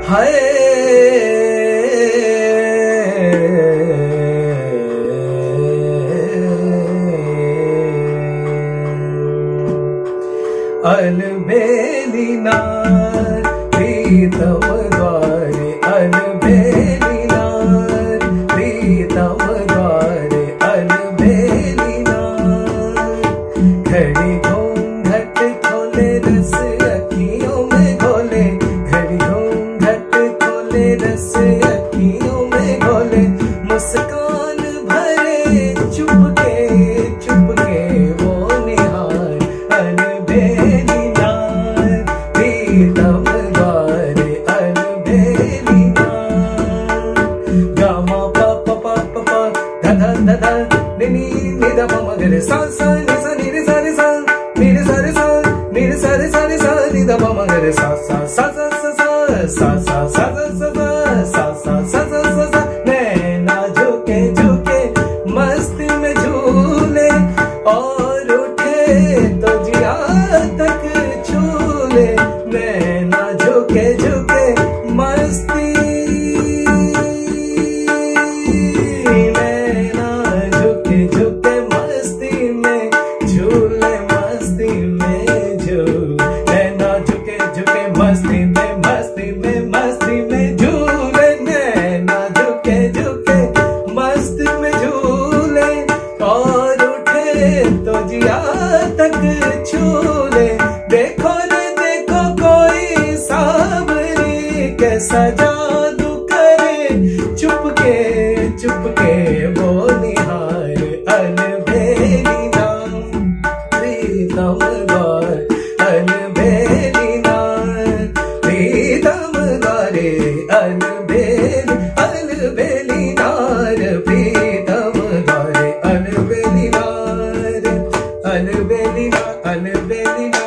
हाय अलबेलिना प्रीतम द्वारे अलबेलिना प्रीतम द्वारे अलबेलिना घड़ी घूंघट खोले रस अखियों में घोले घड़ी घूंघट खोले रस अखियों में घोले मुस्कान भरे चुपके चुपके वो निहार अलबेलिना प्रीतम द्वारे अलबेलिना गामा पा पा पा पा पा धा धा धा धा नि नि नि धा पा मा गा रे सा सा नि सा नि रे सा रे सा नि रे सा रे सा नि रे सा रे सा रे सा नि धा पा मा गा रे सा सा सा सा सा सा सा सा सा सा सा सा सा सा सा सा नैना झुके झुके मस्ती में झूले और उठे तो जिया तक छूले नैना झुके झुके मस्ती नैना झुके झुके मस्ती में झूले मस्ती में झूल नैना झुके झुके मस्ती में झूले नैना झुके झुके मस्ती में झूले और उठे तो जिया तक छूले देखो रे देखो कोई सावरी कैसा जादू करे चुपके चुपके वो निहार अलबेलिना प्रीतम द्वार अलबेलिना प्रीतम द्वारे अलबेलिना प्रीतम द्वारे अलबेलिना अलबेलिना अलबेलिना